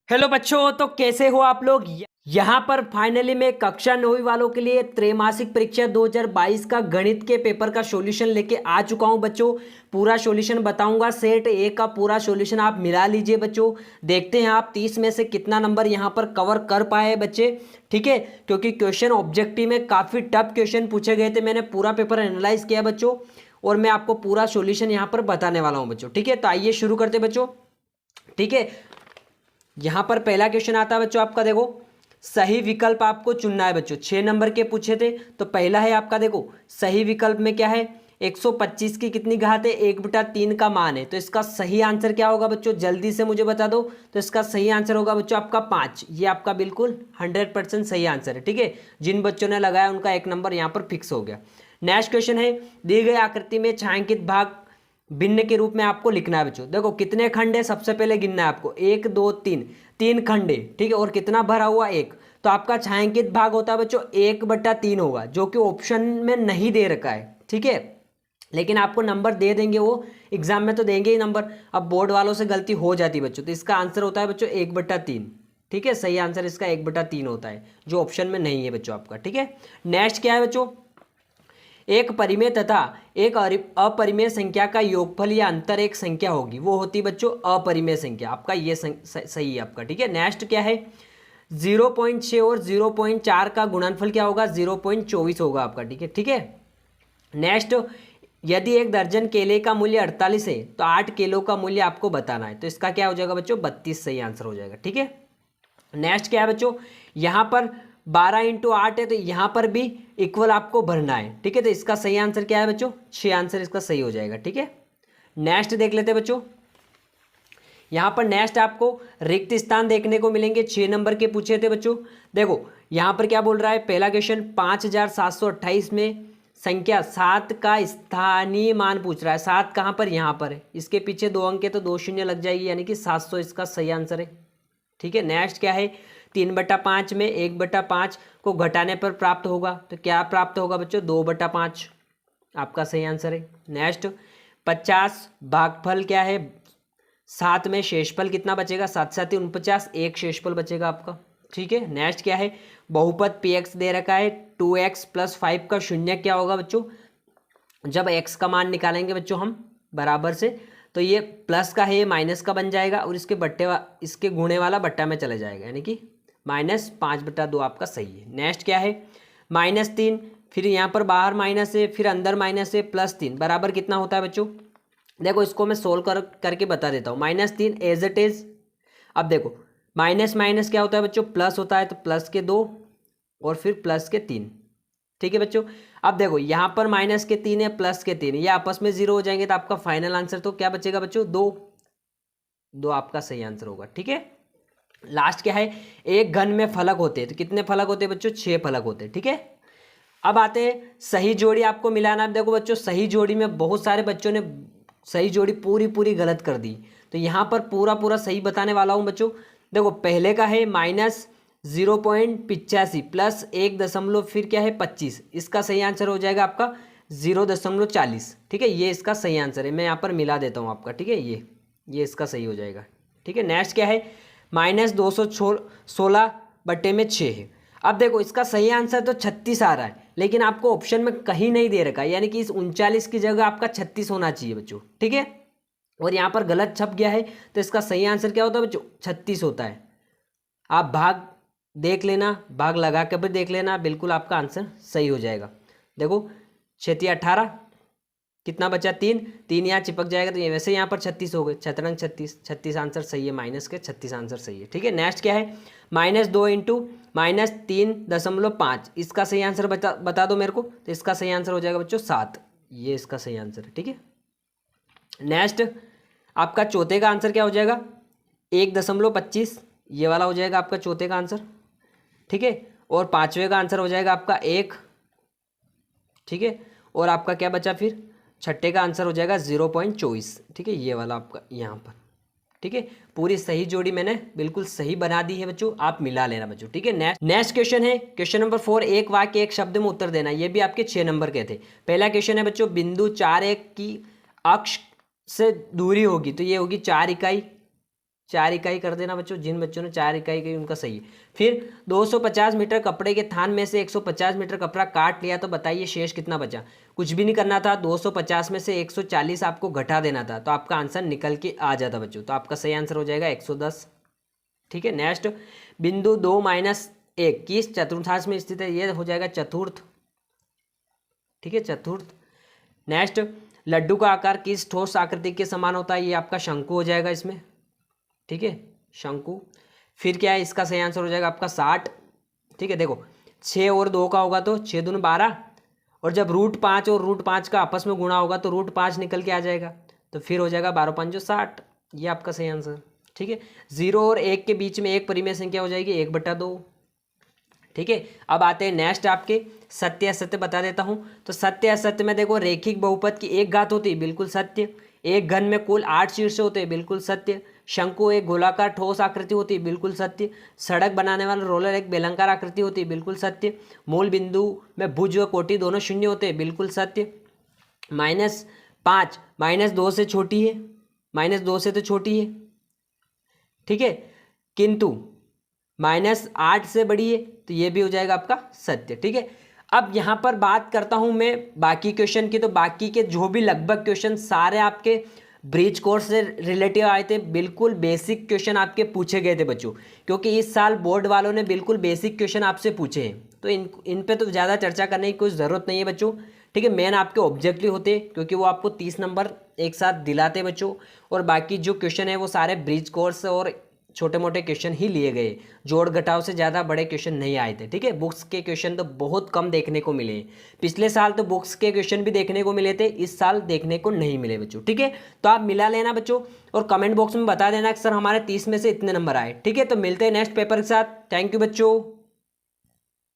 Hello बच्चों, तो कैसे हो आप लोग। यहाँ पर फाइनली मैं कक्षा 9वीं वालों के लिए त्रैमासिक परीक्षा 2022 का गणित के पेपर का सॉल्यूशन लेके आ चुका हूँ बच्चों। पूरा सॉल्यूशन बताऊंगा, सेट ए का पूरा सॉल्यूशन आप मिला लीजिए बच्चों। देखते हैं आप 30 में से कितना नंबर यहाँ पर कवर कर पाए बच्चे। ठीक है, क्योंकि क्वेश्चन ऑब्जेक्टिव में काफ़ी टफ क्वेश्चन पूछे गए थे। मैंने पूरा पेपर एनालाइज किया बच्चों और मैं आपको पूरा सॉल्यूशन यहाँ पर बताने वाला हूँ बच्चों। ठीक है, तो आइए शुरू करते बच्चों। ठीक है, यहां पर पहला क्वेश्चन आता है बच्चों आपका, देखो सही विकल्प आपको चुनना है बच्चों। 6 नंबर के पूछे थे, तो पहला है आपका, देखो सही विकल्प में क्या है, 125 की कितनी घात है, 1/3 का मान है। तो इसका सही आंसर क्या होगा बच्चों, जल्दी से मुझे बता दो। तो इसका सही आंसर होगा बच्चों आपका 5। ये आपका बिल्कुल 100% सही आंसर है। ठीक है, जिन बच्चों ने लगाया उनका 1 नंबर यहाँ पर फिक्स हो गया। नेक्स्ट क्वेश्चन है, दी गई आकृति में छायांकित भाग भिन्न के रूप में आपको लिखना है बच्चों। देखो कितने खंड है, सबसे पहले गिनना है आपको, 1 2 3, 3 खंड है। ठीक है, और कितना भरा हुआ, 1। तो आपका छायांकित भाग होता है बच्चों 1/3 होगा, जो कि ऑप्शन में नहीं दे रखा है। ठीक है, लेकिन आपको नंबर दे देंगे, वो एग्जाम में तो देंगे ही नंबर। अब बोर्ड वालों से गलती हो जाती है बच्चों, तो इसका आंसर होता है बच्चों 1/3। ठीक है, सही आंसर इसका 1/3 होता है, जो ऑप्शन में नहीं है बच्चों आपका। ठीक है, नेक्स्ट क्या है बच्चों, एक परिमेय तथा एक अपरिमेय संख्या का योगफल या अंतर एक संख्या होगी, वो होती बच्चों अपरिमेय संख्या। आपका ये सही है आपका। ठीक है, नेक्स्ट क्या है, 0.6 और 0.4 का गुणनफल क्या होगा, 0.24 होगा आपका। ठीक है, ठीक है। नेक्स्ट, यदि 1 दर्जन केले का मूल्य 48 है तो 8 किलो का मूल्य आपको बताना है। तो इसका क्या हो जाएगा बच्चों, 32 सही आंसर हो जाएगा। ठीक है, नेक्स्ट क्या है बच्चों, यहाँ पर 12 × 8 है, तो यहाँ पर भी इक्वल आपको भरना है। ठीक है, तो इसका सही आंसर क्या है बच्चों, 6 आंसर इसका सही हो जाएगा। ठीक है, नेक्स्ट देख लेते हैं बच्चों। यहाँ पर नेक्स्ट आपको रिक्त स्थान देखने को मिलेंगे, 6 नंबर के पूछे थे बच्चों। देखो यहाँ पर क्या बोल रहा है, पहला क्वेश्चन 5728 में संख्या 7 का स्थानीय मान पूछ रहा है। 7 कहाँ पर, यहाँ पर है। इसके पीछे 2 अंक है तो 2 शून्य लग जाएगी, यानी कि 700 इसका सही आंसर है। ठीक है, नेक्स्ट क्या है, 3/5 में 1/5 को घटाने पर प्राप्त होगा, तो क्या प्राप्त होगा बच्चों, 2/5 आपका सही आंसर है। नेक्स्ट, 50 भागफल क्या है, 7 में शेषफल कितना बचेगा, 7 7 49, एक शेषफल बचेगा आपका। ठीक है, नेक्स्ट क्या है, बहुपद px दे रखा है, 2x + 5 का शून्य क्या होगा बच्चों, जब x का मान निकालेंगे बच्चों हम बराबर से, तो ये प्लस का है, ये माइनस का बन जाएगा और इसके गुणे वाला बट्टा में चले जाएगा, यानी कि -5/2 आपका सही है। नेक्स्ट क्या है, -3, फिर यहाँ पर बाहर माइनस है, फिर अंदर माइनस है, +3 बराबर कितना होता है बच्चों। देखो इसको मैं सोल्व करके बता देता हूँ। -3 एज इट इज। अब देखो माइनस माइनस क्या होता है बच्चों, प्लस होता है, तो प्लस के 2 और फिर प्लस के 3। ठीक है बच्चों, अब देखो यहाँ पर -3 है, प्लस के 3, ये आपस में 0 हो जाएंगे, तो आपका फाइनल आंसर तो क्या बचेगा बच्चों, 2 आपका सही आंसर होगा। ठीक है, लास्ट क्या है, एक घन में फलक होते हैं, तो कितने फलक होते हैं बच्चों, 6 फलक होते हैं। ठीक है, अब आते हैं सही जोड़ी आपको मिलाना। अब देखो बच्चों, सही जोड़ी में बहुत सारे बच्चों ने सही जोड़ी पूरी गलत कर दी, तो यहाँ पर पूरा सही बताने वाला हूँ बच्चों। देखो पहले का है -0.85 प्लस 1 दशमलव फिर क्या है 25, इसका सही आंसर हो जाएगा आपका 0.40। ठीक है, ये इसका सही आंसर है, मैं यहाँ पर मिला देता हूँ आपका। ठीक है, ये इसका सही हो जाएगा। ठीक है, नेक्स्ट क्या है, -216/6 है। अब देखो इसका सही आंसर तो 36 आ रहा है, लेकिन आपको ऑप्शन में कहीं नहीं दे रखा है, यानी कि इस 39 की जगह आपका 36 होना चाहिए बच्चों। ठीक है, और यहाँ पर गलत छप गया है, तो इसका सही आंसर क्या होता है बच्चों, 36 होता है। आप भाग देख लेना, भाग लगा कर भी देख लेना, बिल्कुल आपका आंसर सही हो जाएगा। देखो 6 × 18 कितना बचा, 3 यहाँ चिपक जाएगा, तो ये वैसे यहाँ पर 36 हो गए, 36 आंसर सही है, माइनस के 36 आंसर सही है। ठीक है, नेक्स्ट क्या है, -2 × -3.5, इसका सही आंसर बता दो मेरे को। तो इसका सही आंसर हो जाएगा बच्चों 7, ये इसका सही आंसर है। ठीक है, नेक्स्ट आपका चौथे का आंसर क्या हो जाएगा, 1.25, ये वाला हो जाएगा आपका चौथे का आंसर। ठीक है, और पांचवे का आंसर हो जाएगा आपका 1। ठीक है, और आपका क्या बचा, फिर छठे का आंसर हो जाएगा 0.24। ठीक है, ये वाला आपका यहाँ पर। ठीक है, पूरी सही जोड़ी मैंने बिल्कुल सही बना दी है बच्चों, आप मिला लेना बच्चों। ठीक है, नेक्स्ट क्वेश्चन है, क्वेश्चन नंबर 4, एक वाक्य एक शब्द में उत्तर देना। ये भी आपके 6 नंबर के थे। पहला क्वेश्चन है बच्चों, बिंदु 4 1 की अक्ष से दूरी होगी, तो ये होगी 4 इकाई। 4 इकाई कर देना बच्चों, जिन बच्चों ने 4 इकाई की उनका सही है। फिर 250 मीटर कपड़े के थान में से 150 मीटर कपड़ा काट लिया तो बताइए शेष कितना बचा। कुछ भी नहीं करना था, 250 में से 140 आपको घटा देना था, तो आपका आंसर निकल के आ जाता बच्चों। तो आपका सही आंसर हो जाएगा 110। ठीक है, नेक्स्ट बिंदु 2-1 किस चतुर्थांश में स्थित है, ये हो जाएगा चतुर्थ। ठीक है, चतुर्थ। नेक्स्ट लड्डू का आकार किस ठोस आकृति के समान होता है, ये आपका शंकु हो जाएगा इसमें। ठीक है, शंकु। फिर क्या है, इसका सही आंसर हो जाएगा आपका 60। ठीक है, देखो 6 और 2 का होगा तो 6 दूनी 12, और जब √5 और √5 का आपस में गुणा होगा तो √5 निकल के आ जाएगा, तो फिर हो जाएगा 12×5 = 60। ये आपका सही आंसर। ठीक है, 0 और 1 के बीच में एक परिमेय संख्या हो जाएगी 1/2। ठीक है, अब आते हैं नेक्स्ट आपके सत्य असत्य बता देता हूं। तो सत्य असत्य में देखो, रेखिक बहुपद की एक घात होती है, बिल्कुल सत्य। एक घन में कुल 8 शीर्ष होते हैं, बिल्कुल सत्य। शंकु एक गोलाकार ठोस आकृति होती है, बिल्कुल सत्य। सड़क बनाने वाला रोलर एक बेलनाकार आकृति होती है, बिल्कुल सत्य। मूल बिंदु में भुज व कोटि दोनों शून्य होते हैं, बिल्कुल सत्य। -5 -2 से छोटी है, -2 से तो छोटी है। ठीक है, किंतु -8 से बड़ी है, तो ये भी हो जाएगा आपका सत्य। ठीक है, अब यहाँ पर बात करता हूँ मैं बाकी क्वेश्चन की। तो बाकी के जो भी लगभग क्वेश्चन सारे आपके ब्रिज कोर्स से रिलेटिव आए थे, बिल्कुल बेसिक क्वेश्चन आपके पूछे गए थे बच्चों, क्योंकि इस साल बोर्ड वालों ने बिल्कुल बेसिक क्वेश्चन आपसे पूछे हैं, तो इन पे तो ज़्यादा चर्चा करने की कोई ज़रूरत नहीं है बच्चों। ठीक है, मेन आपके ऑब्जेक्टिव होते, क्योंकि वो आपको 30 नंबर एक साथ दिलाते बच्चों, और बाकी जो क्वेश्चन है वो सारे ब्रिज कोर्स और छोटे मोटे क्वेश्चन ही लिए गए, जोड़ घटाव से ज़्यादा बड़े क्वेश्चन नहीं आए थे। ठीक है, बुक्स के क्वेश्चन तो बहुत कम देखने को मिले। पिछले साल तो बुक्स के क्वेश्चन भी देखने को मिले थे, इस साल देखने को नहीं मिले बच्चों। ठीक है, तो आप मिला लेना बच्चों, और कमेंट बॉक्स में बता देना कि सर हमारे 30 में से इतने नंबर आए। ठीक है, तो मिलते हैं नेक्स्ट पेपर के साथ। थैंक यू बच्चों।